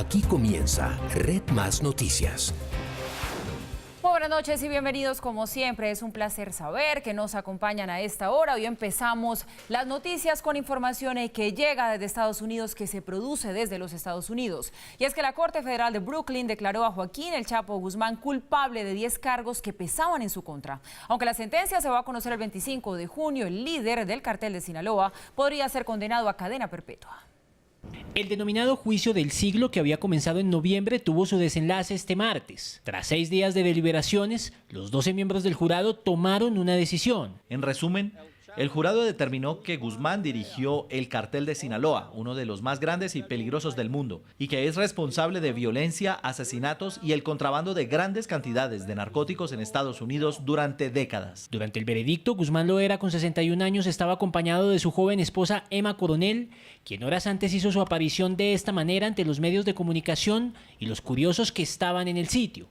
Aquí comienza Red Más Noticias. Muy buenas noches y bienvenidos como siempre. Es un placer saber que nos acompañan a esta hora. Hoy empezamos las noticias con información que llega desde Estados Unidos, que se produce desde los Estados Unidos. Y es que la Corte Federal de Brooklyn declaró a Joaquín El Chapo Guzmán culpable de 10 cargos que pesaban en su contra. Aunque la sentencia se va a conocer el 25 de junio, el líder del cartel de Sinaloa podría ser condenado a cadena perpetua. El denominado juicio del siglo, que había comenzado en noviembre, tuvo su desenlace este martes. Tras 6 días de deliberaciones, los 12 miembros del jurado tomaron una decisión. En resumen, el jurado determinó que Guzmán dirigió el cartel de Sinaloa, uno de los más grandes y peligrosos del mundo, y que es responsable de violencia, asesinatos y el contrabando de grandes cantidades de narcóticos en Estados Unidos durante décadas. Durante el veredicto, Guzmán Loera, con 61 años, estaba acompañado de su joven esposa Emma Coronel, quien horas antes hizo su aparición de esta manera ante los medios de comunicación y los curiosos que estaban en el sitio.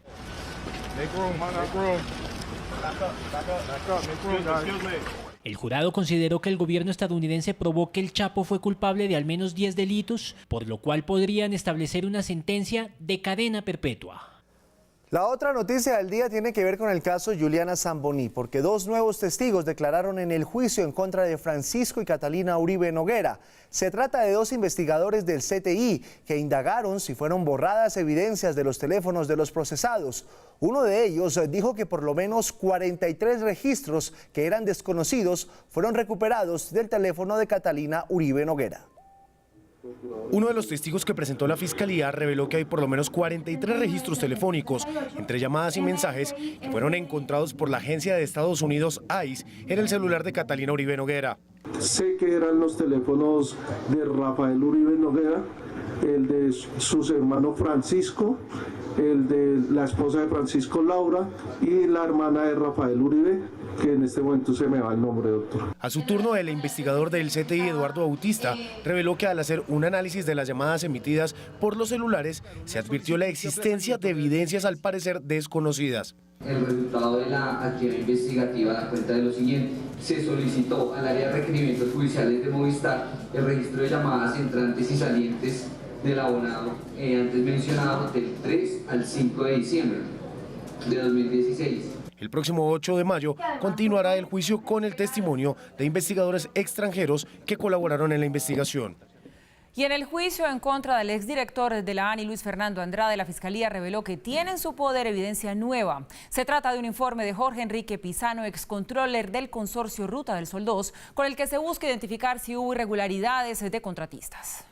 El jurado consideró que el gobierno estadounidense probó que el Chapo fue culpable de al menos 10 delitos, por lo cual podrían establecer una sentencia de cadena perpetua. La otra noticia del día tiene que ver con el caso Juliana Zamboní, porque 2 nuevos testigos declararon en el juicio en contra de Francisco y Catalina Uribe Noguera. Se trata de 2 investigadores del CTI que indagaron si fueron borradas evidencias de los teléfonos de los procesados. Uno de ellos dijo que por lo menos 43 registros que eran desconocidos fueron recuperados del teléfono de Catalina Uribe Noguera. Uno de los testigos que presentó la Fiscalía reveló que hay por lo menos 43 registros telefónicos, entre llamadas y mensajes, que fueron encontrados por la agencia de Estados Unidos ICE en el celular de Catalina Uribe Noguera. Sé que eran los teléfonos de Rafael Uribe Noguera, el de su hermano Francisco, el de la esposa de Francisco, Laura, y la hermana de Rafael Uribe, que en este momento se me va el nombre, doctor. A su turno, el investigador del CTI, Eduardo Bautista, reveló que al hacer un análisis de las llamadas emitidas por los celulares, se advirtió la existencia de evidencias al parecer desconocidas. El resultado de la actividad investigativa da cuenta de lo siguiente: se solicitó al área de requerimientos judiciales de Movistar el registro de llamadas entrantes y salientes del abonado antes mencionado del 3 al 5 de diciembre de 2016. El próximo 8 de mayo continuará el juicio con el testimonio de investigadores extranjeros que colaboraron en la investigación. Y en el juicio en contra del exdirector de la ANI, Luis Fernando Andrade, la Fiscalía reveló que tiene en su poder evidencia nueva. Se trata de un informe de Jorge Enrique Pizano, excontroller del consorcio Ruta del Sol 2, con el que se busca identificar si hubo irregularidades de contratistas.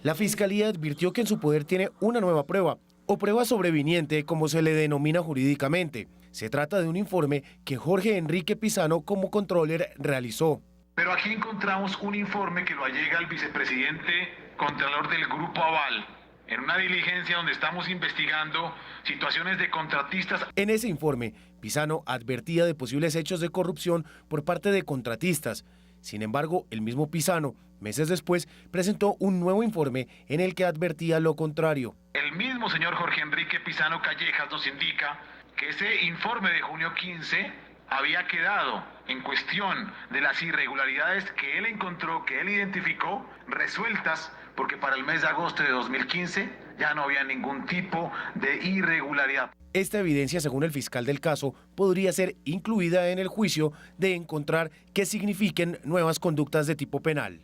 La Fiscalía advirtió que en su poder tiene una nueva prueba, o prueba sobreviniente, como se le denomina jurídicamente. Se trata de un informe que Jorge Enrique Pizano, como controller, realizó. Pero aquí encontramos un informe que lo allega al vicepresidente contralor del Grupo Aval, en una diligencia donde estamos investigando situaciones de contratistas. En ese informe, Pizano advertía de posibles hechos de corrupción por parte de contratistas. Sin embargo, el mismo Pizano, meses después, presentó un nuevo informe en el que advertía lo contrario. El mismo señor Jorge Enrique Pizano Callejas nos indica que ese informe de junio 15 había quedado en cuestión de las irregularidades que él encontró, que él identificó, resueltas, porque para el mes de agosto de 2015 ya no había ningún tipo de irregularidad. Esta evidencia, según el fiscal del caso, podría ser incluida en el juicio de encontrar que signifiquen nuevas conductas de tipo penal.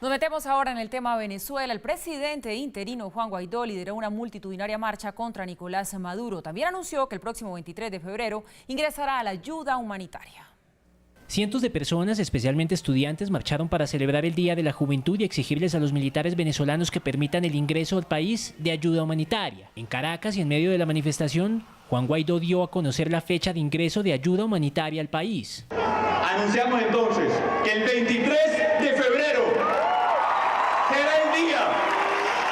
Nos metemos ahora en el tema Venezuela. El presidente interino Juan Guaidó lideró una multitudinaria marcha contra Nicolás Maduro. También anunció que el próximo 23 de febrero ingresará a la ayuda humanitaria. Cientos de personas, especialmente estudiantes, marcharon para celebrar el Día de la Juventud y exigirles a los militares venezolanos que permitan el ingreso al país de ayuda humanitaria. En Caracas y en medio de la manifestación, Juan Guaidó dio a conocer la fecha de ingreso de ayuda humanitaria al país. Anunciamos entonces que el 23 de febrero será el día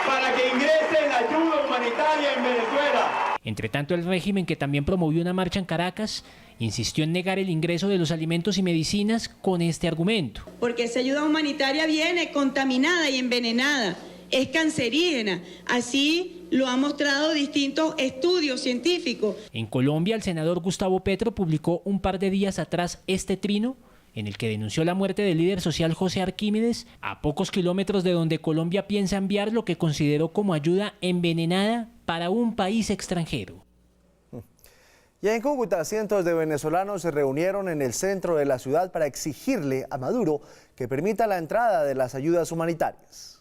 para que ingrese la ayuda humanitaria en Venezuela. Entre tanto, el régimen, que también promovió una marcha en Caracas, insistió en negar el ingreso de los alimentos y medicinas con este argumento. Porque esa ayuda humanitaria viene contaminada y envenenada, es cancerígena. Así lo han mostrado distintos estudios científicos. En Colombia, el senador Gustavo Petro publicó un par de días atrás este trino en el que denunció la muerte del líder social José Arquímedes a pocos kilómetros de donde Colombia piensa enviar lo que consideró como ayuda envenenada para un país extranjero. Y en Cúcuta, cientos de venezolanos se reunieron en el centro de la ciudad para exigirle a Maduro que permita la entrada de las ayudas humanitarias.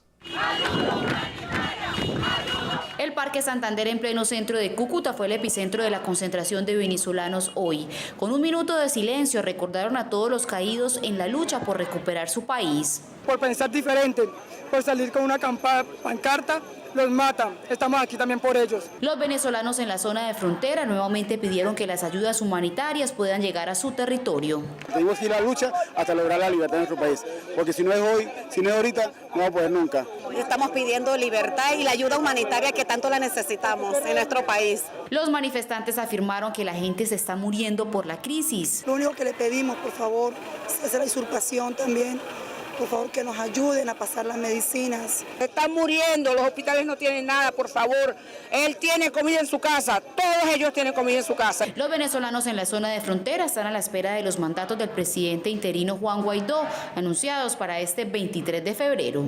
El Parque Santander en pleno centro de Cúcuta fue el epicentro de la concentración de venezolanos hoy. Con un minuto de silencio recordaron a todos los caídos en la lucha por recuperar su país. Por pensar diferente, por salir con una pancarta, los matan. Estamos aquí también por ellos. Los venezolanos en la zona de frontera nuevamente pidieron que las ayudas humanitarias puedan llegar a su territorio. Tenemos que ir a la lucha hasta lograr la libertad de nuestro país, porque si no es hoy, si no es ahorita, no va a poder nunca. Estamos pidiendo libertad y la ayuda humanitaria que tanto la necesitamos en nuestro país. Los manifestantes afirmaron que la gente se está muriendo por la crisis. Lo único que le pedimos, por favor, es la usurpación también. Por favor, que nos ayuden a pasar las medicinas. Están muriendo, los hospitales no tienen nada, por favor. Él tiene comida en su casa, todos ellos tienen comida en su casa. Los venezolanos en la zona de frontera están a la espera de los mandatos del presidente interino Juan Guaidó, anunciados para este 23 de febrero.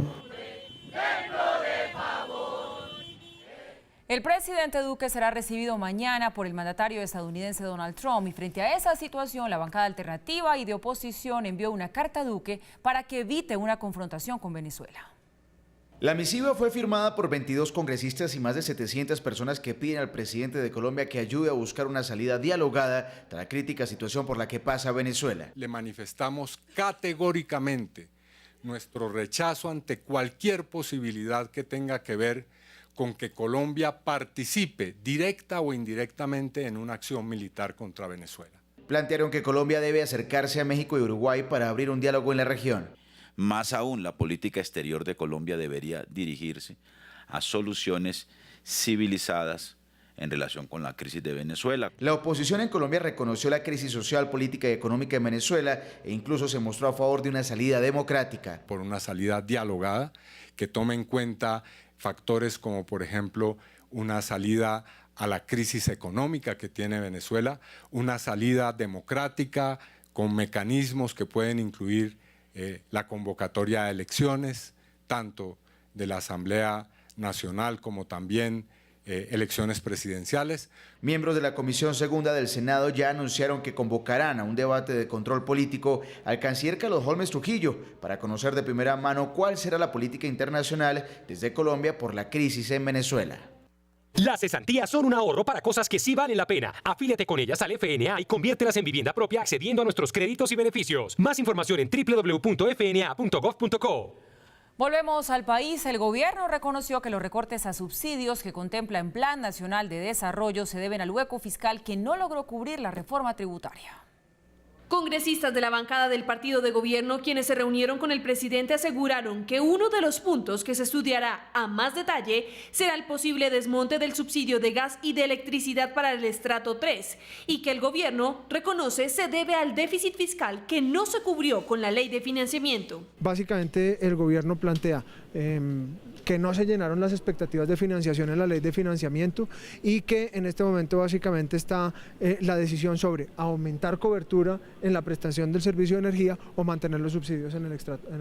El presidente Duque será recibido mañana por el mandatario estadounidense Donald Trump y frente a esa situación la bancada alternativa y de oposición envió una carta a Duque para que evite una confrontación con Venezuela. La misiva fue firmada por 22 congresistas y más de 700 personas que piden al presidente de Colombia que ayude a buscar una salida dialogada tras la crítica situación por la que pasa Venezuela. Le manifestamos categóricamente nuestro rechazo ante cualquier posibilidad que tenga que ver con que Colombia participe directa o indirectamente en una acción militar contra Venezuela. Plantearon que Colombia debe acercarse a México y Uruguay para abrir un diálogo en la región. Más aún, la política exterior de Colombia debería dirigirse a soluciones civilizadas en relación con la crisis de Venezuela. La oposición en Colombia reconoció la crisis social, política y económica en Venezuela e incluso se mostró a favor de una salida democrática. Por una salida dialogada que tome en cuenta factores como, por ejemplo, una salida a la crisis económica que tiene Venezuela, una salida democrática con mecanismos que pueden incluir la convocatoria de elecciones, tanto de la Asamblea Nacional como también elecciones presidenciales. Miembros de la Comisión Segunda del Senado ya anunciaron que convocarán a un debate de control político al canciller Carlos Holmes Trujillo para conocer de primera mano cuál será la política internacional desde Colombia por la crisis en Venezuela. Las cesantías son un ahorro para cosas que sí valen la pena. Afíliate con ellas al FNA y conviértelas en vivienda propia accediendo a nuestros créditos y beneficios. Más información en www.fna.gov.co. Volvemos al país. El gobierno reconoció que los recortes a subsidios que contempla el Plan Nacional de Desarrollo se deben al hueco fiscal que no logró cubrir la reforma tributaria. Congresistas de la bancada del partido de gobierno, quienes se reunieron con el presidente, aseguraron que uno de los puntos que se estudiará a más detalle será el posible desmonte del subsidio de gas y de electricidad para el estrato 3 y que el gobierno reconoce se debe al déficit fiscal que no se cubrió con la ley de financiamiento. Básicamente el gobierno plantea que no se llenaron las expectativas de financiación en la ley de financiamiento y que en este momento básicamente está la decisión sobre aumentar cobertura en la prestación del servicio de energía o mantener los subsidios en el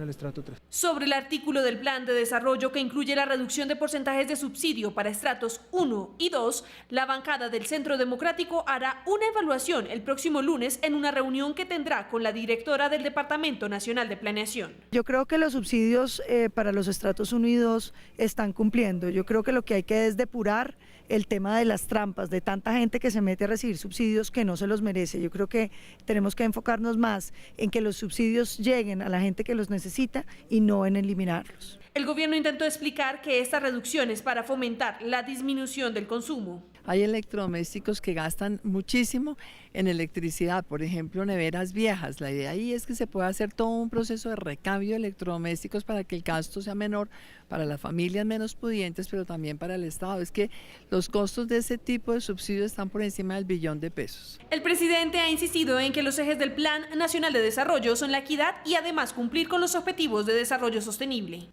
estrato 3. Sobre el artículo del plan de desarrollo que incluye la reducción de porcentajes de subsidio para estratos 1 y 2, la bancada del Centro Democrático hará una evaluación el próximo lunes en una reunión que tendrá con la directora del Departamento Nacional de Planeación. Yo creo que los subsidios para los estratos 1 y 2 están cumpliendo. Yo creo que lo que hay que es depurar el tema de las trampas, de tanta gente que se mete a recibir subsidios que no se los merece. Yo creo que tenemos que enfocarnos más en que los subsidios lleguen a la gente que los necesita y no en eliminarlos. El gobierno intentó explicar que esta reducción es para fomentar la disminución del consumo. Hay electrodomésticos que gastan muchísimo en electricidad, por ejemplo, neveras viejas. La idea ahí es que se pueda hacer todo un proceso de recambio de electrodomésticos para que el gasto sea menor para las familias menos pudientes, pero también para el Estado. Es que los costos de ese tipo de subsidios están por encima del billón de pesos. El presidente ha insistido en que los ejes del Plan Nacional de Desarrollo son la equidad y además cumplir con los objetivos de desarrollo sostenible.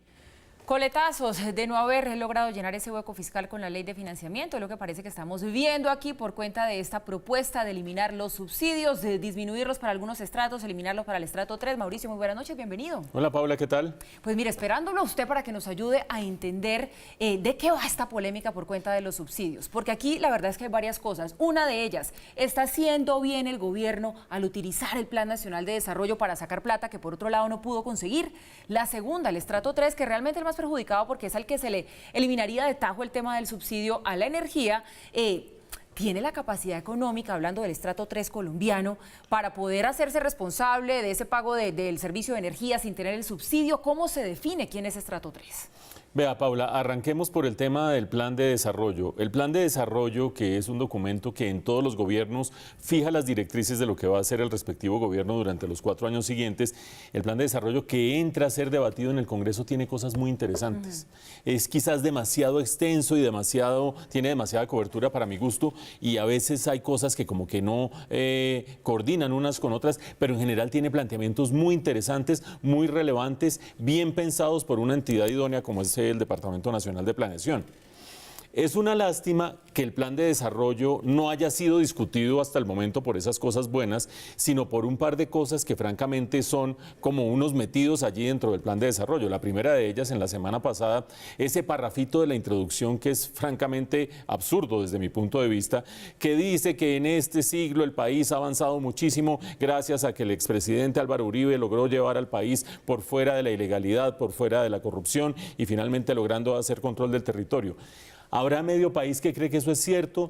Coletazos de no haber logrado llenar ese hueco fiscal con la ley de financiamiento, es lo que parece que estamos viviendo aquí por cuenta de esta propuesta de eliminar los subsidios, de disminuirlos para algunos estratos, eliminarlos para el estrato 3. Mauricio, muy buenas noches, bienvenido. Hola Paula, ¿qué tal? Pues mire, esperándolo a usted para que nos ayude a entender de qué va esta polémica por cuenta de los subsidios, porque aquí la verdad es que hay varias cosas. Una de ellas, está haciendo bien el gobierno al utilizar el Plan Nacional de Desarrollo para sacar plata que por otro lado no pudo conseguir. La segunda, el estrato 3, que realmente es el más perjudicado porque es al que se le eliminaría de tajo el tema del subsidio a la energía, tiene la capacidad económica, hablando del estrato 3 colombiano, para poder hacerse responsable de ese pago del servicio de energía sin tener el subsidio. ¿Cómo se define quién es estrato 3? Vea, Paula, arranquemos por el tema del plan de desarrollo. El plan de desarrollo, que es un documento que en todos los gobiernos fija las directrices de lo que va a hacer el respectivo gobierno durante los 4 años siguientes, el plan de desarrollo que entra a ser debatido en el Congreso tiene cosas muy interesantes. Es quizás demasiado extenso y tiene demasiada cobertura para mi gusto, y a veces hay cosas que como que no coordinan unas con otras, pero en general tiene planteamientos muy interesantes, muy relevantes, bien pensados por una entidad idónea como es el Departamento Nacional de Planeación. Es una lástima que el plan de desarrollo no haya sido discutido hasta el momento por esas cosas buenas, sino por un par de cosas que francamente son como unos metidos allí dentro del plan de desarrollo. La primera de ellas, en la semana pasada, ese parrafito de la introducción que es francamente absurdo desde mi punto de vista, que dice que en este siglo el país ha avanzado muchísimo gracias a que el expresidente Álvaro Uribe logró llevar al país por fuera de la ilegalidad, por fuera de la corrupción y finalmente logrando hacer control del territorio. Habrá medio país que cree que eso es cierto,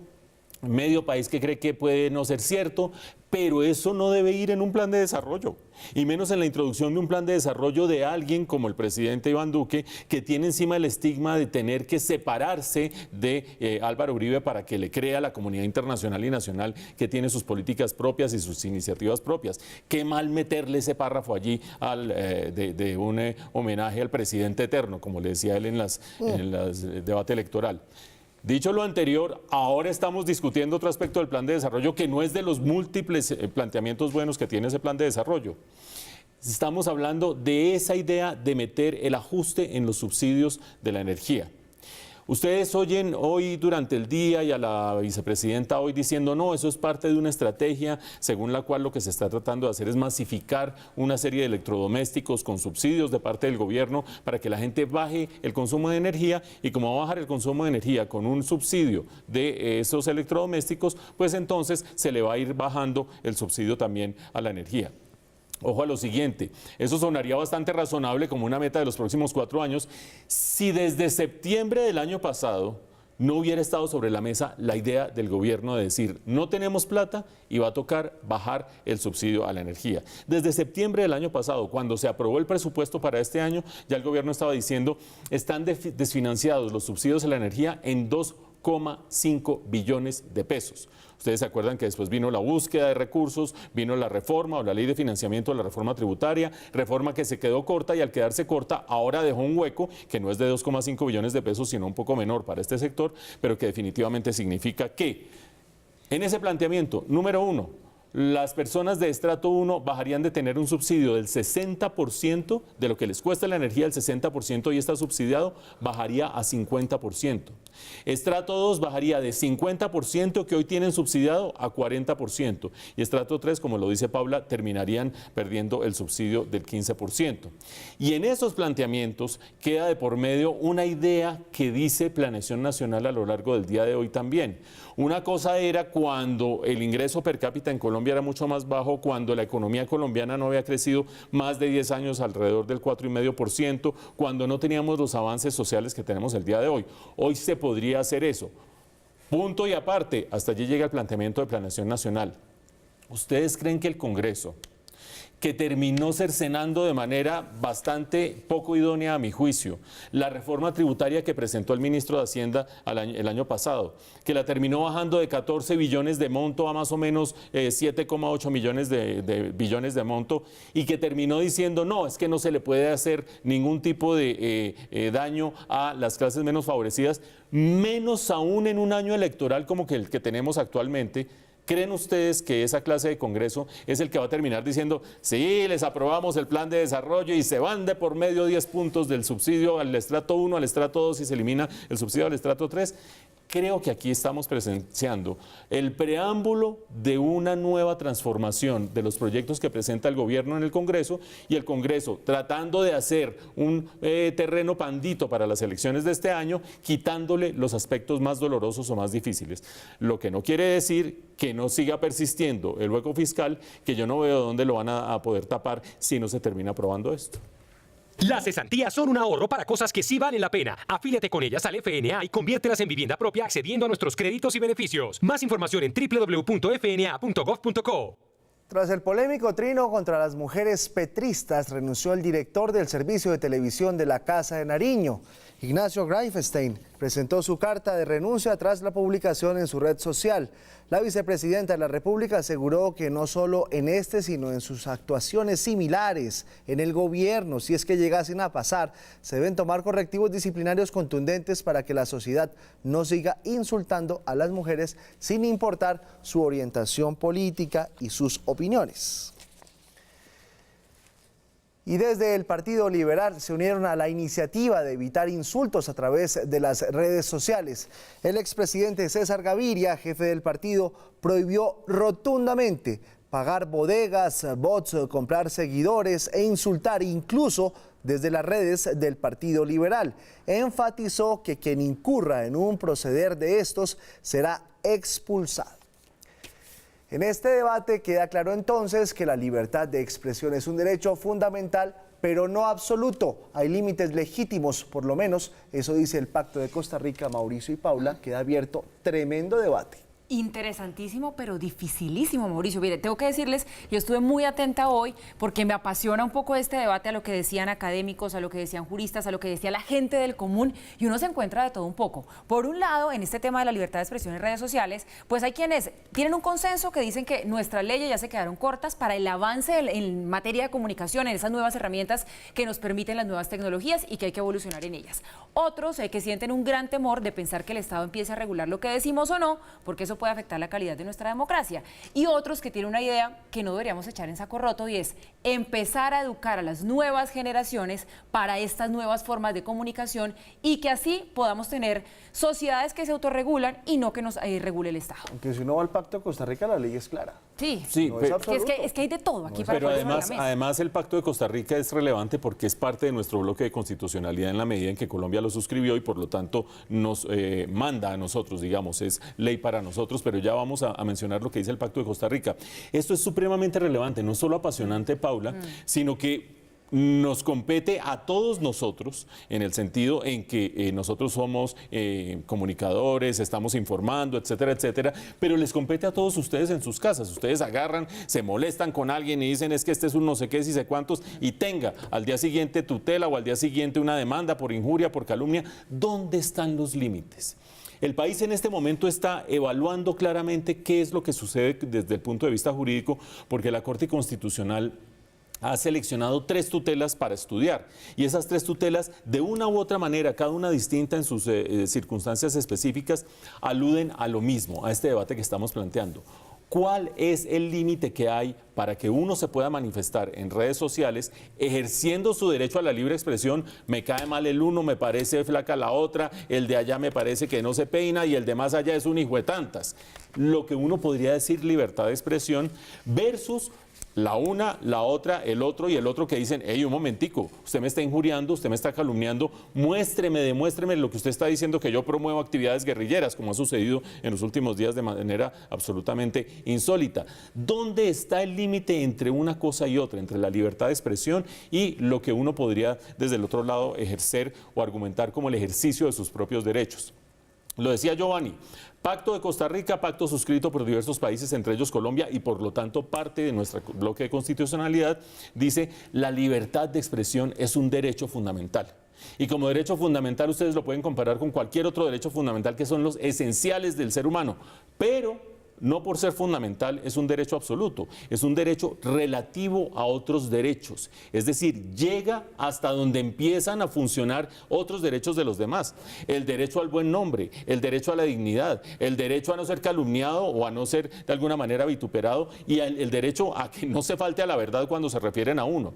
medio país que cree que puede no ser cierto, pero eso no debe ir en un plan de desarrollo, y menos en la introducción de un plan de desarrollo de alguien como el presidente Iván Duque, que tiene encima el estigma de tener que separarse de Álvaro Uribe para que le crea a la comunidad internacional y nacional que tiene sus políticas propias y sus iniciativas propias. Qué mal meterle ese párrafo allí de un homenaje al presidente eterno, como le decía él en el debate electoral. Dicho lo anterior, ahora estamos discutiendo otro aspecto del plan de desarrollo que no es de los múltiples planteamientos buenos que tiene ese plan de desarrollo. Estamos hablando de esa idea de meter el ajuste en los subsidios de la energía. Ustedes oyen hoy durante el día y a la vicepresidenta hoy diciendo no, eso es parte de una estrategia según la cual lo que se está tratando de hacer es masificar una serie de electrodomésticos con subsidios de parte del gobierno para que la gente baje el consumo de energía, y como va a bajar el consumo de energía con un subsidio de esos electrodomésticos, pues entonces se le va a ir bajando el subsidio también a la energía. Ojo a lo siguiente, eso sonaría bastante razonable como una meta de los próximos 4 años si desde septiembre del año pasado no hubiera estado sobre la mesa la idea del gobierno de decir no tenemos plata y va a tocar bajar el subsidio a la energía. Desde septiembre del año pasado, cuando se aprobó el presupuesto para este año, ya el gobierno estaba diciendo están desfinanciados los subsidios a la energía en 2,5 billones de pesos. Ustedes se acuerdan que después vino la búsqueda de recursos, vino la reforma o la ley de financiamiento de la reforma tributaria, reforma que se quedó corta, y al quedarse corta ahora dejó un hueco que no es de 2,5 billones de pesos, sino un poco menor para este sector, pero que definitivamente significa que en ese planteamiento, número 1, las personas de estrato 1 bajarían de tener un subsidio del 60% de lo que les cuesta la energía, el 60% y está subsidiado, bajaría a 50%. Estrato 2 bajaría de 50% que hoy tienen subsidiado a 40%. Y estrato 3, como lo dice Paula, terminarían perdiendo el subsidio del 15%. Y en esos planteamientos queda de por medio una idea que dice Planeación Nacional a lo largo del día de hoy también. Una cosa era cuando el ingreso per cápita en Colombia era mucho más bajo, cuando la economía colombiana no había crecido más de 10 años alrededor del 4,5%, cuando no teníamos los avances sociales que tenemos el día de hoy. Hoy se podría hacer eso. Punto y aparte, hasta allí llega el planteamiento de Planeación Nacional. ¿Ustedes creen que el Congreso, que terminó cercenando de manera bastante poco idónea a mi juicio la reforma tributaria que presentó el ministro de Hacienda el año pasado, que la terminó bajando de 14 billones de monto a más o menos 7,8 billones de monto, y que terminó diciendo no, es que no se le puede hacer ningún tipo de daño a las clases menos favorecidas, menos aún en un año electoral como el que tenemos actualmente, ¿Creen ustedes que esa clase de Congreso es el que va a terminar diciendo, sí, les aprobamos el plan de desarrollo y se van de por medio 10 puntos del subsidio al estrato 1, al estrato 2 y se elimina el subsidio al estrato 3? Creo que aquí estamos presenciando el preámbulo de una nueva transformación de los proyectos que presenta el gobierno en el Congreso, y el Congreso tratando de hacer un terreno pandito para las elecciones de este año, quitándole los aspectos más dolorosos o más difíciles. Lo que no quiere decir que no siga persistiendo el hueco fiscal, que yo no veo dónde lo van a poder tapar si no se termina aprobando esto. Las cesantías son un ahorro para cosas que sí valen la pena. Afíliate con ellas al FNA y conviértelas en vivienda propia accediendo a nuestros créditos y beneficios. Más información en www.fna.gov.co. Tras el polémico trino contra las mujeres petristas, renunció el director del servicio de televisión de la Casa de Nariño. Ignacio Greifenstein presentó su carta de renuncia tras la publicación en su red social. La vicepresidenta de la República aseguró que no solo en este, sino en sus actuaciones similares en el gobierno, si es que llegasen a pasar, se deben tomar correctivos disciplinarios contundentes para que la sociedad no siga insultando a las mujeres sin importar su orientación política y sus opiniones. Y desde el Partido Liberal se unieron a la iniciativa de evitar insultos a través de las redes sociales. El expresidente César Gaviria, jefe del partido, prohibió rotundamente pagar bodegas, bots, comprar seguidores e insultar incluso desde las redes del Partido Liberal. Enfatizó que quien incurra en un proceder de estos será expulsado. En este debate queda claro entonces que la libertad de expresión es un derecho fundamental, pero no absoluto. Hay límites legítimos, por lo menos eso dice el Pacto de Costa Rica. Mauricio y Paula, queda abierto tremendo debate. Interesantísimo, pero dificilísimo, Mauricio. Mire, tengo que decirles, yo estuve muy atenta hoy porque me apasiona un poco este debate, a lo que decían académicos, a lo que decían juristas, a lo que decía la gente del común, y uno se encuentra de todo un poco. Por un lado, en este tema de la libertad de expresión en redes sociales, pues hay quienes tienen un consenso que dicen que nuestras leyes ya se quedaron cortas para el avance en materia de comunicación, en esas nuevas herramientas que nos permiten las nuevas tecnologías y que hay que evolucionar en ellas. Otros que sienten un gran temor de pensar que el Estado empiece a regular lo que decimos o no, porque eso puede afectar la calidad de nuestra democracia. Y otros que tienen una idea que no deberíamos echar en saco roto, y es empezar a educar a las nuevas generaciones para estas nuevas formas de comunicación y que así podamos tener sociedades que se autorregulan y no que nos regule el Estado. Aunque si uno va al Pacto de Costa Rica, la ley es clara. Sí, sí, no pero, es que hay de todo aquí. Pero además el Pacto de Costa Rica es relevante porque es parte de nuestro bloque de constitucionalidad en la medida en que Colombia lo suscribió y por lo tanto nos manda a nosotros, digamos, es ley para nosotros, pero ya vamos a mencionar lo que dice el Pacto de Costa Rica. Esto es supremamente relevante, no solo apasionante, Paula, sino que nos compete a todos nosotros en el sentido en que nosotros somos comunicadores, estamos informando, etcétera, etcétera, pero les compete a todos ustedes en sus casas. Ustedes agarran, se molestan con alguien y dicen es que este es un no sé qué, si sé cuántos, y tenga al día siguiente tutela o al día siguiente una demanda por injuria, por calumnia. ¿Dónde están los límites? El país en este momento está evaluando claramente qué es lo que sucede desde el punto de vista jurídico, porque la Corte Constitucional ha seleccionado 3 tutelas para estudiar, y esas 3 tutelas, de una u otra manera, cada una distinta en sus circunstancias específicas, aluden a lo mismo, a este debate que estamos planteando. ¿Cuál es el límite que hay para que uno se pueda manifestar en redes sociales ejerciendo su derecho a la libre expresión? Me cae mal el uno, me parece flaca la otra, el de allá me parece que no se peina y el de más allá es un hijo de tantas. Lo que uno podría decir libertad de expresión versus la una, la otra, el otro y el otro que dicen, hey, un momentico, usted me está injuriando, usted me está calumniando, demuéstreme lo que usted está diciendo, que yo promuevo actividades guerrilleras, como ha sucedido en los últimos días de manera absolutamente insólita. ¿Dónde está el límite entre una cosa y otra, entre la libertad de expresión y lo que uno podría desde el otro lado ejercer o argumentar como el ejercicio de sus propios derechos? Lo decía Giovanni, Pacto de Costa Rica, pacto suscrito por diversos países, entre ellos Colombia, y por lo tanto parte de nuestro bloque de constitucionalidad, dice la libertad de expresión es un derecho fundamental. Y como derecho fundamental ustedes lo pueden comparar con cualquier otro derecho fundamental que son los esenciales del ser humano, pero no por ser fundamental es un derecho absoluto, es un derecho relativo a otros derechos. Es decir, llega hasta donde empiezan a funcionar otros derechos de los demás. El derecho al buen nombre, el derecho a la dignidad, el derecho a no ser calumniado o a no ser de alguna manera vituperado y el derecho a que no se falte a la verdad cuando se refieren a uno.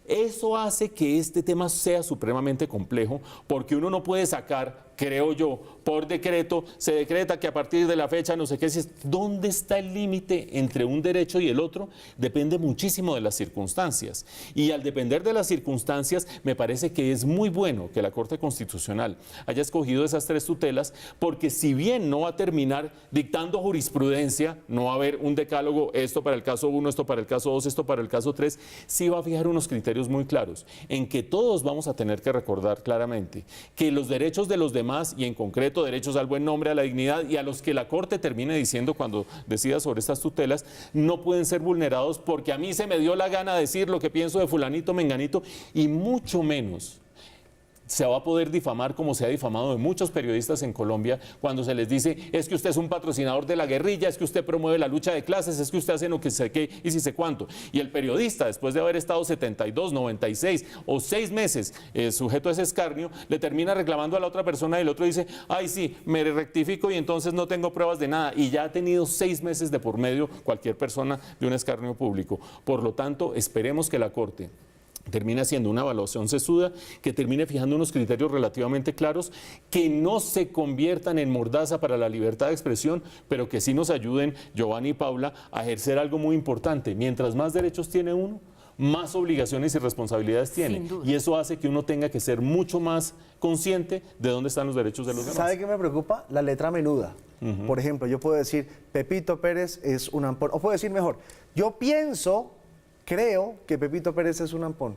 Eso hace que este tema sea supremamente complejo porque uno no puede sacar, creo yo, por decreto, se decreta que a partir de la fecha no sé qué, ¿dónde está el límite entre un derecho y el otro? Depende muchísimo de las circunstancias. Y al depender de las circunstancias, me parece que es muy bueno que la Corte Constitucional haya escogido esas 3 tutelas, porque si bien no va a terminar dictando jurisprudencia, no va a haber un decálogo, esto para el caso 1, esto para el caso 2, esto para el caso 3, sí va a fijar unos criterios muy claros, en que todos vamos a tener que recordar claramente que los derechos de los demás, y en concreto derechos al buen nombre, a la dignidad y a los que la Corte termine diciendo cuando decida sobre estas tutelas, no pueden ser vulnerados porque a mí se me dio la gana decir lo que pienso de fulanito, menganito, y mucho menos se va a poder difamar como se ha difamado de muchos periodistas en Colombia cuando se les dice es que usted es un patrocinador de la guerrilla, es que usted promueve la lucha de clases, es que usted hace no que sé qué y si sé cuánto. Y el periodista, después de haber estado 72, 96 o 6 meses sujeto a ese escarnio, le termina reclamando a la otra persona y el otro dice, ay sí, me rectifico y entonces no tengo pruebas de nada. Y ya ha tenido 6 meses de por medio cualquier persona de un escarnio público. Por lo tanto, esperemos que la Corte termine haciendo una evaluación sesuda, que termine fijando unos criterios relativamente claros, que no se conviertan en mordaza para la libertad de expresión, pero que sí nos ayuden, Giovanni y Paula, a ejercer algo muy importante. Mientras más derechos tiene uno, más obligaciones y responsabilidades tiene. Y eso hace que uno tenga que ser mucho más consciente de dónde están los derechos de los demás. ¿Sabe qué me preocupa? La letra menuda. Por ejemplo, yo puedo decir, Pepito Pérez es un ampón. O puedo decir mejor, creo que Pepito Pérez es un ampón.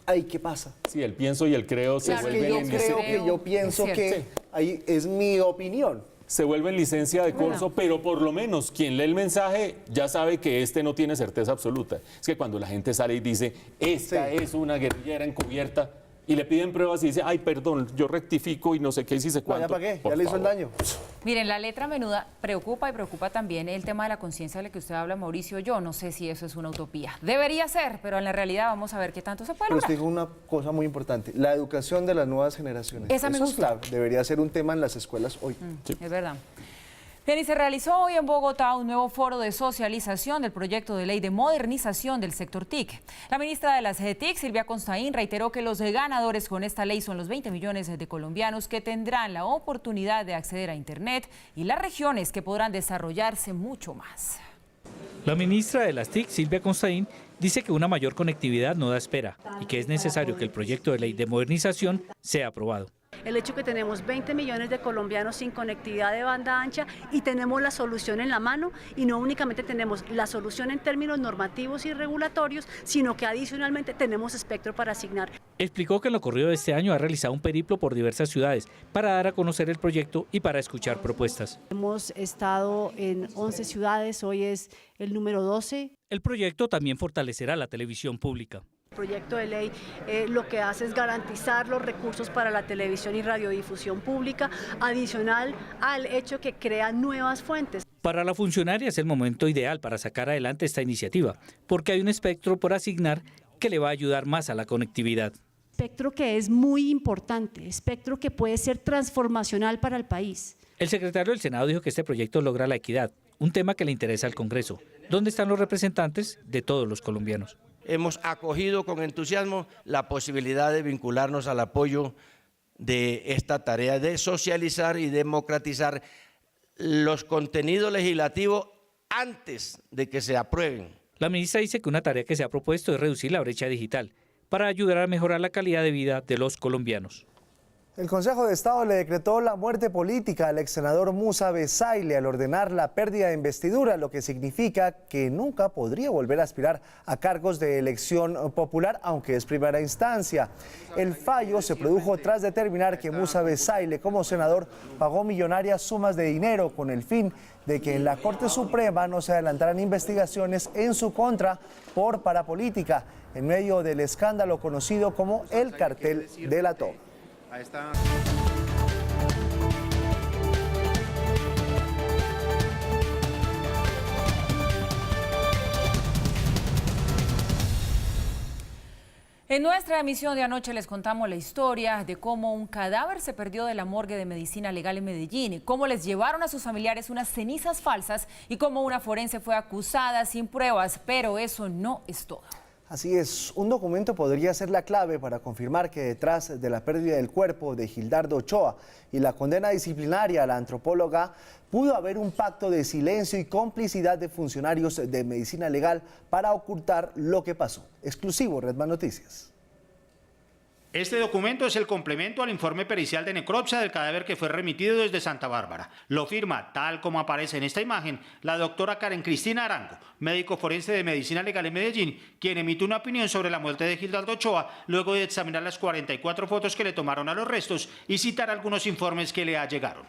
Ay, ¿qué pasa? Sí, el pienso y el creo se vuelven yo pienso que ahí es mi opinión. Se vuelve en licencia de corso, pero por lo menos quien lee el mensaje ya sabe que este no tiene certeza absoluta. Es que cuando la gente sale y dice, esta es una guerrillera encubierta, y le piden pruebas y dice, ay, perdón, yo rectifico y no sé qué, y si sé cuánto. ¿Ya para qué? ¿Ya le hizo el daño? Miren, la letra menuda preocupa y preocupa también el tema de la conciencia de la que usted habla, Mauricio. Yo no sé si eso es una utopía. Debería ser, pero en la realidad vamos a ver qué tanto se puede lograr. Pero usted dijo una cosa muy importante, la educación de las nuevas generaciones. Eso es clave, debería ser un tema en las escuelas hoy. Sí. Es verdad. Bien, y se realizó hoy en Bogotá un nuevo foro de socialización del proyecto de ley de modernización del sector TIC. La ministra de las TIC, Silvia Constaín, reiteró que los ganadores con esta ley son los 20 millones de colombianos que tendrán la oportunidad de acceder a Internet y las regiones que podrán desarrollarse mucho más. La ministra de las TIC, Silvia Constaín, dice que una mayor conectividad no da espera y que es necesario que el proyecto de ley de modernización sea aprobado. El hecho que tenemos 20 millones de colombianos sin conectividad de banda ancha y tenemos la solución en la mano, y no únicamente tenemos la solución en términos normativos y regulatorios, sino que adicionalmente tenemos espectro para asignar. Explicó que en lo corrido de este año ha realizado un periplo por diversas ciudades para dar a conocer el proyecto y para escuchar propuestas. Hemos estado en 11 ciudades, hoy es el número 12. El proyecto también fortalecerá la televisión pública. El proyecto de ley lo que hace es garantizar los recursos para la televisión y radiodifusión pública, adicional al hecho que crea nuevas fuentes. Para la funcionaria es el momento ideal para sacar adelante esta iniciativa, porque hay un espectro por asignar que le va a ayudar más a la conectividad. Espectro que es muy importante, espectro que puede ser transformacional para el país. El secretario del Senado dijo que este proyecto logra la equidad, un tema que le interesa al Congreso, donde están los representantes de todos los colombianos. Hemos acogido con entusiasmo la posibilidad de vincularnos al apoyo de esta tarea de socializar y democratizar los contenidos legislativos antes de que se aprueben. La ministra dice que una tarea que se ha propuesto es reducir la brecha digital para ayudar a mejorar la calidad de vida de los colombianos. El Consejo de Estado le decretó la muerte política al ex senador Musa Besaile al ordenar la pérdida de investidura, lo que significa que nunca podría volver a aspirar a cargos de elección popular, aunque es primera instancia. El fallo se produjo tras determinar que Musa Besaile, como senador, pagó millonarias sumas de dinero con el fin de que en la Corte Suprema no se adelantaran investigaciones en su contra por parapolítica, en medio del escándalo conocido como el cartel de la toma. Ahí está. En nuestra emisión de anoche les contamos la historia de cómo un cadáver se perdió de la morgue de Medicina Legal en Medellín, cómo les llevaron a sus familiares unas cenizas falsas y cómo una forense fue acusada sin pruebas, pero eso no es todo. Así es, un documento podría ser la clave para confirmar que detrás de la pérdida del cuerpo de Gildardo Ochoa y la condena disciplinaria a la antropóloga, pudo haber un pacto de silencio y complicidad de funcionarios de Medicina Legal para ocultar lo que pasó. Exclusivo Redman Noticias. Este documento es el complemento al informe pericial de necropsia del cadáver que fue remitido desde Santa Bárbara. Lo firma, tal como aparece en esta imagen, la doctora Karen Cristina Arango, médico forense de Medicina Legal en Medellín, quien emite una opinión sobre la muerte de Gildardo Ochoa luego de examinar las 44 fotos que le tomaron a los restos y citar algunos informes que le llegaron.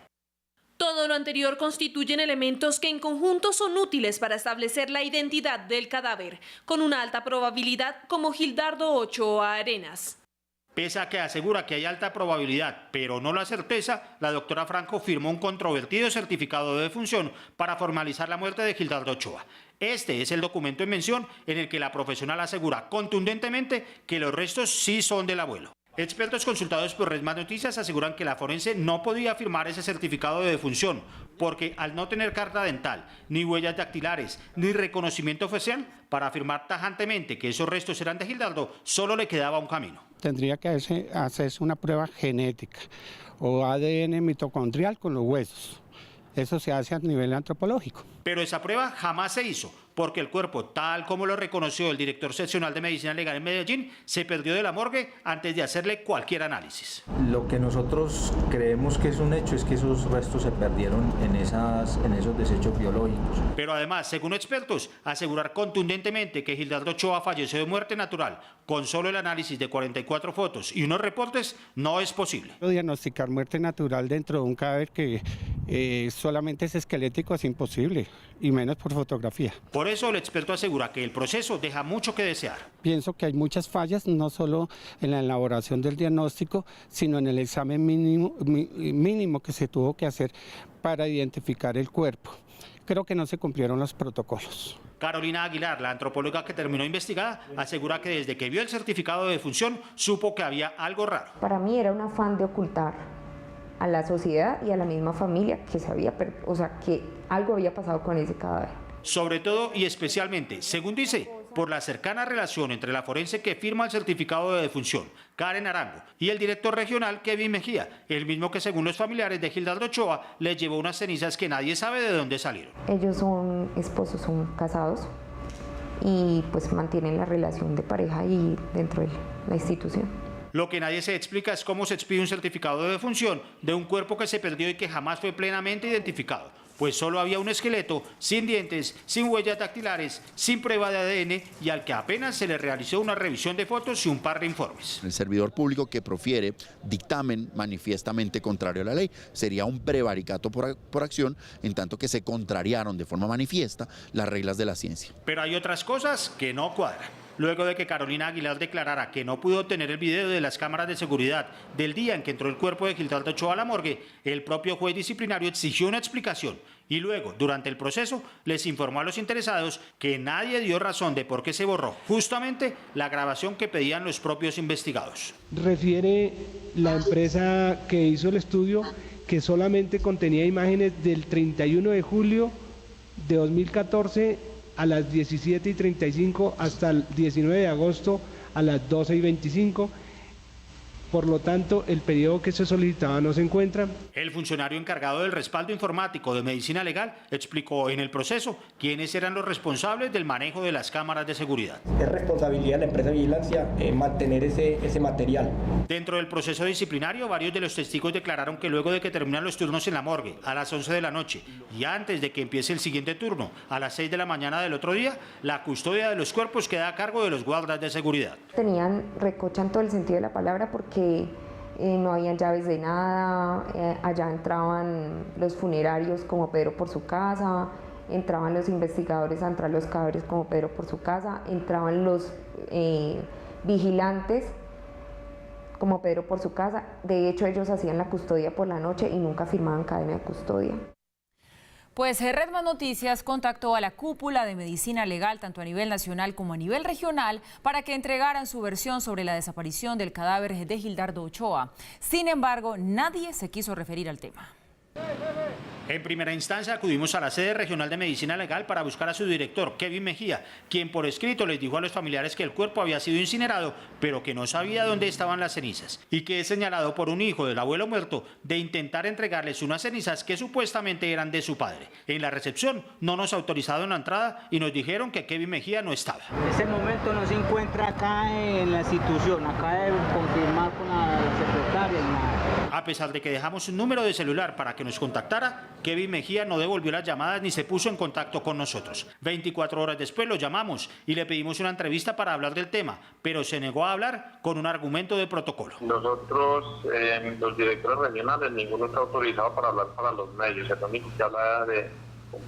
Todo lo anterior constituyen elementos que en conjunto son útiles para establecer la identidad del cadáver, con una alta probabilidad como Gildardo Ochoa Arenas. Pese a que asegura que hay alta probabilidad, pero no la certeza, la doctora Franco firmó un controvertido certificado de defunción para formalizar la muerte de Gildardo Ochoa. Este es el documento en mención en el que la profesional asegura contundentemente que los restos sí son del abuelo. Expertos consultados por Redman Noticias aseguran que la forense no podía firmar ese certificado de defunción porque al no tener carta dental, ni huellas dactilares, ni reconocimiento facial, para afirmar tajantemente que esos restos eran de Gildardo, solo le quedaba un camino. Tendría que hacerse una prueba genética o ADN mitocondrial con los huesos. Eso se hace a nivel antropológico. Pero esa prueba jamás se hizo, porque el cuerpo, tal como lo reconoció el director seccional de Medicina Legal en Medellín, se perdió de la morgue antes de hacerle cualquier análisis. Lo que nosotros creemos que es un hecho es que esos restos se perdieron en esos desechos biológicos. Pero además, según expertos, asegurar contundentemente que Gildardo Ochoa falleció de muerte natural con solo el análisis de 44 fotos y unos reportes no es posible. Diagnosticar muerte natural dentro de un cadáver que solamente es esquelético es imposible, y menos por fotografía. Por eso el experto asegura que el proceso deja mucho que desear. Pienso que hay muchas fallas, no solo en la elaboración del diagnóstico, sino en el examen mínimo que se tuvo que hacer para identificar el cuerpo. Creo que no se cumplieron los protocolos. Carolina Aguilar, la antropóloga que terminó investigada, asegura que desde que vio el certificado de defunción supo que había algo raro. Para mí era un afán de ocultar a la sociedad y a la misma familia que que algo había pasado con ese cadáver. Sobre todo y especialmente, según dice, por la cercana relación entre la forense que firma el certificado de defunción, Karen Arango, y el director regional, Kevin Mejía, el mismo que según los familiares de Gildardo Ochoa, les llevó unas cenizas que nadie sabe de dónde salieron. Ellos son esposos, son casados y pues mantienen la relación de pareja y dentro de la institución. Lo que nadie se explica es cómo se expide un certificado de defunción de un cuerpo que se perdió y que jamás fue plenamente identificado, pues solo había un esqueleto, sin dientes, sin huellas dactilares, sin prueba de ADN y al que apenas se le realizó una revisión de fotos y un par de informes. El servidor público que profiere dictamen manifiestamente contrario a la ley sería un prevaricato por acción, en tanto que se contrariaron de forma manifiesta las reglas de la ciencia. Pero hay otras cosas que no cuadran. Luego de que Carolina Aguilar declarara que no pudo obtener el video de las cámaras de seguridad del día en que entró el cuerpo de Gildardo Ochoa a la morgue, el propio juez disciplinario exigió una explicación y luego, durante el proceso, les informó a los interesados que nadie dio razón de por qué se borró justamente la grabación que pedían los propios investigados. Refiere la empresa que hizo el estudio que solamente contenía imágenes del 31 de julio de 2014 a las 17:35 hasta el 19 de agosto a las 12:25. Por lo tanto, el periodo que se solicitaba no se encuentra. El funcionario encargado del respaldo informático de Medicina Legal explicó en el proceso quiénes eran los responsables del manejo de las cámaras de seguridad. Es responsabilidad de la empresa de vigilancia mantener ese material. Dentro del proceso disciplinario, varios de los testigos declararon que luego de que terminan los turnos en la morgue a las 11 de la noche y antes de que empiece el siguiente turno a las 6 de la mañana del otro día, la custodia de los cuerpos queda a cargo de los guardas de seguridad. Tenían recocha en todo el sentido de la palabra porque no habían llaves de nada, allá entraban los funerarios como Pedro por su casa, entraban los investigadores a entrar los cadáveres como Pedro por su casa, entraban los vigilantes como Pedro por su casa. De hecho, ellos hacían la custodia por la noche y nunca firmaban cadena de custodia. Pues Red Más Noticias contactó a la cúpula de medicina legal, tanto a nivel nacional como a nivel regional, para que entregaran su versión sobre la desaparición del cadáver de Gildardo Ochoa. Sin embargo, nadie se quiso referir al tema. En primera instancia acudimos a la sede regional de medicina legal para buscar a su director, Kevin Mejía, quien por escrito les dijo a los familiares que el cuerpo había sido incinerado, pero que no sabía dónde estaban las cenizas, y que es señalado por un hijo del abuelo muerto de intentar entregarles unas cenizas que supuestamente eran de su padre. En la recepción no nos autorizaron la entrada y nos dijeron que Kevin Mejía no estaba. En ese momento no se encuentra acá en la institución, acaba de confirmar con la secretaria y nada. A pesar de que dejamos un número de celular para que nos contactara, Kevin Mejía no devolvió las llamadas ni se puso en contacto con nosotros. 24 horas después lo llamamos y le pedimos una entrevista para hablar del tema, pero se negó a hablar con un argumento de protocolo. Nosotros, los directores regionales, ninguno está autorizado para hablar para los medios. El único que habla de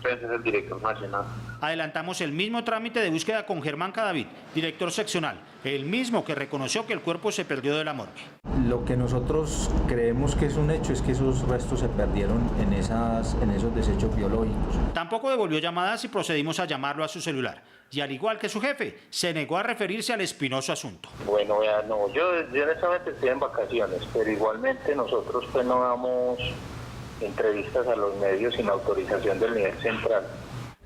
prensa es el director nacional. Adelantamos el mismo trámite de búsqueda con Germán Cadavid, director seccional, el mismo que reconoció que el cuerpo se perdió de la morgue. Lo que nosotros creemos que es un hecho es que esos restos se perdieron en esos desechos biológicos. Tampoco devolvió llamadas y procedimos a llamarlo a su celular. Y al igual que su jefe, se negó a referirse al espinoso asunto. Bueno, no, yo en este momento estoy en vacaciones, pero igualmente nosotros pues no damos entrevistas a los medios sin autorización del nivel central.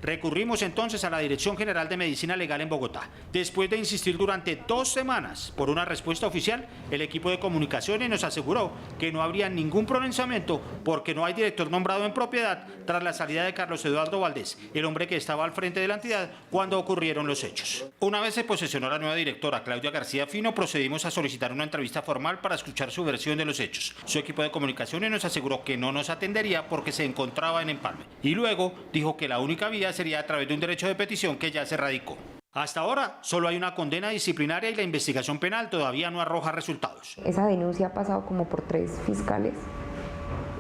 Recurrimos entonces a la Dirección General de Medicina Legal en Bogotá. Después de insistir durante 2 semanas por una respuesta oficial, el equipo de comunicaciones nos aseguró que no habría ningún pronunciamiento porque no hay director nombrado en propiedad tras la salida de Carlos Eduardo Valdés, el hombre que estaba al frente de la entidad cuando ocurrieron los hechos. Una vez se posesionó la nueva directora, Claudia García Fino, procedimos a solicitar una entrevista formal para escuchar su versión de los hechos. Su equipo de comunicaciones nos aseguró que no nos atendería porque se encontraba en Empalme. Y luego dijo que la única vía sería a través de un derecho de petición que ya se radicó. Hasta ahora solo hay una condena disciplinaria y la investigación penal todavía no arroja resultados. Esa denuncia ha pasado como por 3 fiscales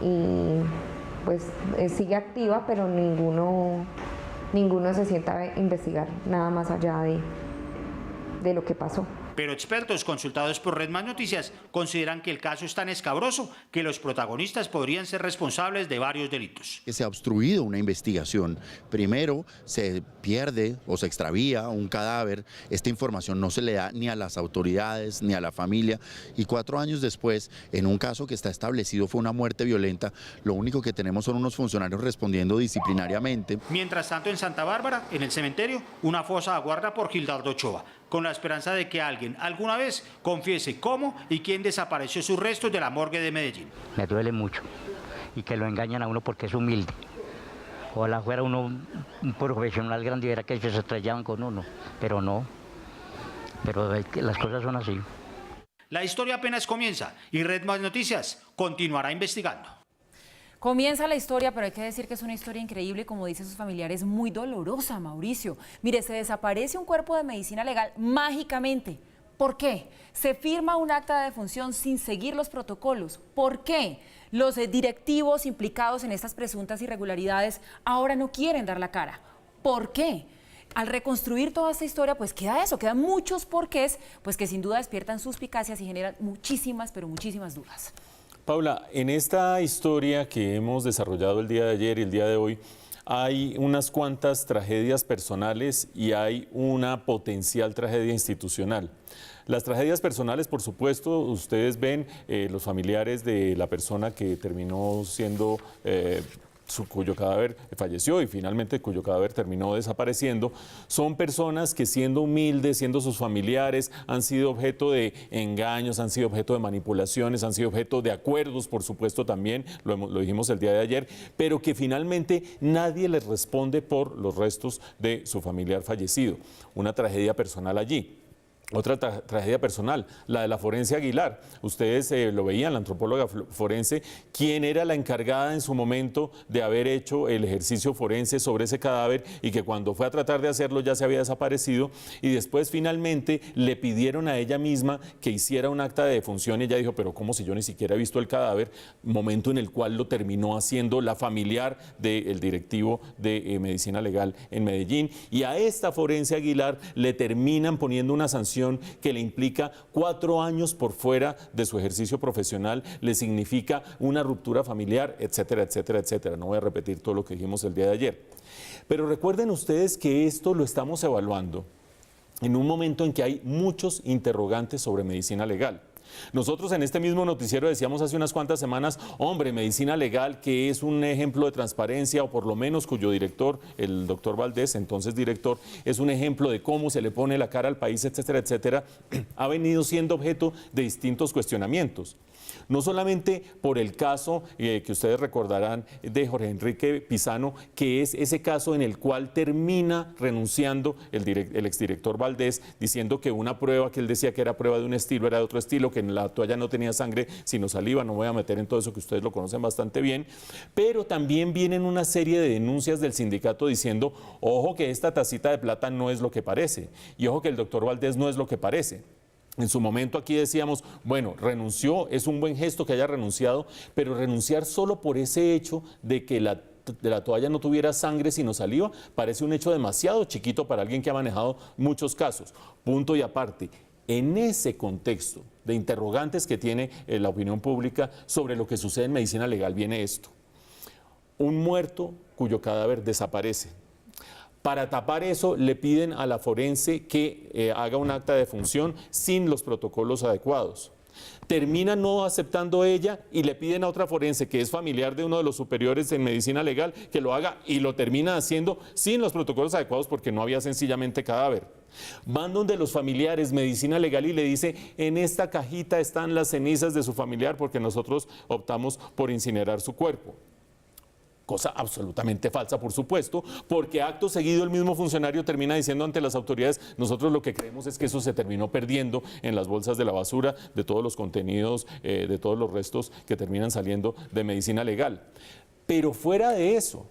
y pues sigue activa, pero ninguno se sienta a investigar nada más allá de lo que pasó. Pero expertos consultados por Red Más Noticias consideran que el caso es tan escabroso que los protagonistas podrían ser responsables de varios delitos. Se ha obstruido una investigación. Primero, se pierde o se extravía un cadáver. Esta información no se le da ni a las autoridades ni a la familia. Y 4 años después, en un caso que está establecido fue una muerte violenta, lo único que tenemos son unos funcionarios respondiendo disciplinariamente. Mientras tanto, en Santa Bárbara, en el cementerio, una fosa aguarda por Gildardo Ochoa, con la esperanza de que alguien alguna vez confiese cómo y quién desapareció sus restos de la morgue de Medellín. Me duele mucho y que lo engañan a uno porque es humilde. Ojalá fuera uno un profesional grande y viera que ellos se estrellaban con uno, pero no. Pero las cosas son así. La historia apenas comienza y Red Más Noticias continuará investigando. Comienza la historia, pero hay que decir que es una historia increíble, como dicen sus familiares, muy dolorosa, Mauricio. Mire, se desaparece un cuerpo de medicina legal mágicamente. ¿Por qué? Se firma un acta de defunción sin seguir los protocolos. ¿Por qué? Los directivos implicados en estas presuntas irregularidades ahora no quieren dar la cara. ¿Por qué? Al reconstruir toda esta historia, pues queda eso, quedan muchos porqués, pues que sin duda despiertan suspicacias y generan muchísimas, pero muchísimas dudas. Paula, en esta historia que hemos desarrollado el día de ayer y el día de hoy, hay unas cuantas tragedias personales y hay una potencial tragedia institucional. Las tragedias personales, por supuesto, ustedes ven los familiares de la persona que terminó siendo cuyo cadáver falleció y finalmente cuyo cadáver terminó desapareciendo, son personas que siendo humildes, siendo sus familiares, han sido objeto de engaños, han sido objeto de manipulaciones, han sido objeto de acuerdos, por supuesto también, lo dijimos el día de ayer, pero que finalmente nadie les responde por los restos de su familiar fallecido. Una tragedia personal allí. Otra tragedia personal, la de la forense Aguilar. Ustedes lo veían, la antropóloga forense, quien era la encargada en su momento de haber hecho el ejercicio forense sobre ese cadáver y que cuando fue a tratar de hacerlo ya se había desaparecido y después finalmente le pidieron a ella misma que hiciera un acta de defunción y ella dijo, pero ¿cómo si yo ni siquiera he visto el cadáver? Momento en el cual lo terminó haciendo la familiar del directivo de Medicina Legal en Medellín y a esta forense Aguilar le terminan poniendo una sanción situación que le implica 4 años por fuera de su ejercicio profesional, le significa una ruptura familiar, etcétera, etcétera, etcétera. No voy a repetir todo lo que dijimos el día de ayer. Pero recuerden ustedes que esto lo estamos evaluando en un momento en que hay muchos interrogantes sobre medicina legal. Nosotros en este mismo noticiero decíamos hace unas cuantas semanas, hombre, medicina legal, que es un ejemplo de transparencia, o por lo menos cuyo director, el doctor Valdés, entonces director, es un ejemplo de cómo se le pone la cara al país, etcétera, etcétera, ha venido siendo objeto de distintos cuestionamientos. No solamente por el caso que ustedes recordarán de Jorge Enrique Pizano, que es ese caso en el cual termina renunciando el exdirector Valdés, diciendo que una prueba que él decía que era prueba de un estilo era de otro estilo, que en la toalla no tenía sangre sino saliva. No me voy a meter en todo eso, que ustedes lo conocen bastante bien, pero también vienen una serie de denuncias del sindicato diciendo, ojo que esta tacita de plata no es lo que parece, y ojo que el doctor Valdés no es lo que parece. En su momento aquí decíamos, bueno, renunció, es un buen gesto que haya renunciado, pero renunciar solo por ese hecho de que la toalla no tuviera sangre sino saliva, parece un hecho demasiado chiquito para alguien que ha manejado muchos casos. Punto y aparte. En ese contexto de interrogantes que tiene la opinión pública sobre lo que sucede en medicina legal viene esto. Un muerto cuyo cadáver desaparece. Para tapar eso, le piden a la forense que haga un acta de defunción sin los protocolos adecuados. Termina no aceptando ella y le piden a otra forense que es familiar de uno de los superiores en medicina legal que lo haga, y lo termina haciendo sin los protocolos adecuados porque no había sencillamente cadáver. Van donde los familiares, medicina legal, y le dice, en esta cajita están las cenizas de su familiar porque nosotros optamos por incinerar su cuerpo. Cosa absolutamente falsa, por supuesto, porque acto seguido el mismo funcionario termina diciendo ante las autoridades, nosotros lo que creemos es que eso se terminó perdiendo en las bolsas de la basura, de todos los contenidos, de todos los restos que terminan saliendo de medicina legal. Pero fuera de eso,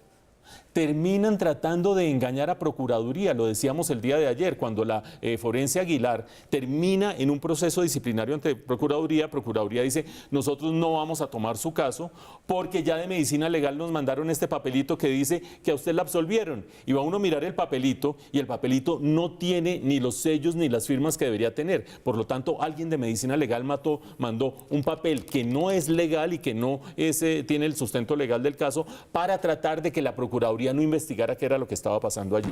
terminan tratando de engañar a Procuraduría, lo decíamos el día de ayer, cuando la forense Aguilar termina en un proceso disciplinario ante Procuraduría, Procuraduría dice, nosotros no vamos a tomar su caso porque ya de medicina legal nos mandaron este papelito que dice que a usted la absolvieron, y va uno a mirar el papelito y el papelito no tiene ni los sellos ni las firmas que debería tener. Por lo tanto, alguien de medicina legal mandó un papel que no es legal y que no tiene el sustento legal del caso para tratar de que la Procuraduría no investigara qué era lo que estaba pasando allí.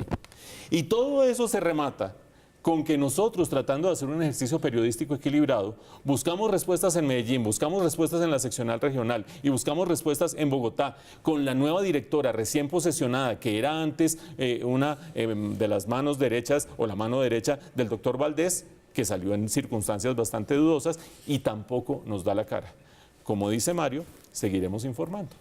Y todo eso se remata con que nosotros, tratando de hacer un ejercicio periodístico equilibrado, buscamos respuestas en Medellín, buscamos respuestas en la seccional regional y buscamos respuestas en Bogotá, con la nueva directora recién posesionada, que era antes una de las manos derechas o la mano derecha del doctor Valdés, que salió en circunstancias bastante dudosas y tampoco nos da la cara. Como dice Mario, seguiremos informando.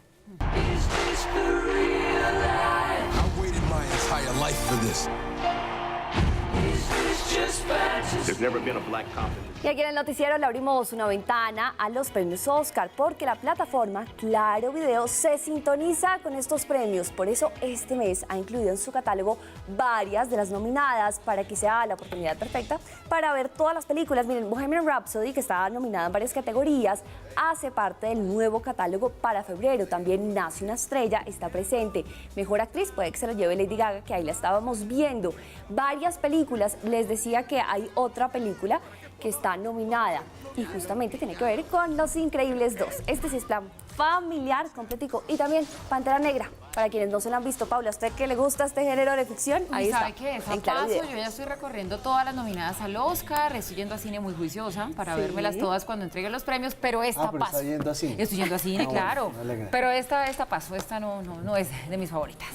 Y aquí en el noticiero le abrimos una ventana a los premios Oscar, porque la plataforma Claro Video se sintoniza con estos premios. Por eso este mes ha incluido en su catálogo varias de las nominadas, para que sea la oportunidad perfecta para ver todas las películas. Miren, Bohemian Rhapsody, que está nominada en varias categorías, hace parte del nuevo catálogo para febrero. También Nace una estrella está presente. Mejor actriz puede que se lo lleve Lady Gaga, que ahí la estábamos viendo. Varias películas, les decía que hay otra película que está nominada y justamente tiene que ver con Los Increíbles 2. Este sí es plan familiar completico, y también Pantera Negra, para quienes no se lo han visto. Paula, ¿a usted que le gusta este género de ficción? Ahí ¿sabe está, qué? en Claro Video. Yo ya estoy recorriendo todas las nominadas al Oscar, estoy yendo a cine muy juiciosa para vérmelas todas cuando entreguen los premios, pero esta pero paso. está yendo a cine. Estoy yendo a cine, bueno, claro, me alegra. pero esta paso, esta no es de mis favoritas.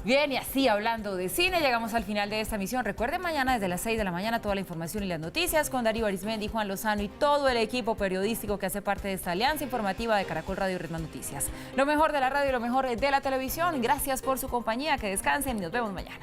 Bien, y así, hablando de cine, llegamos al final de esta emisión. Recuerden, mañana desde las 6 de la mañana toda la información y las noticias con Darío Arismendi, Juan Lozano y todo el equipo periodístico que hace parte de esta alianza informativa de Caracol Radio y Ritmo Noticias. Lo mejor de la radio y lo mejor de la televisión. Gracias por su compañía, que descansen y nos vemos mañana.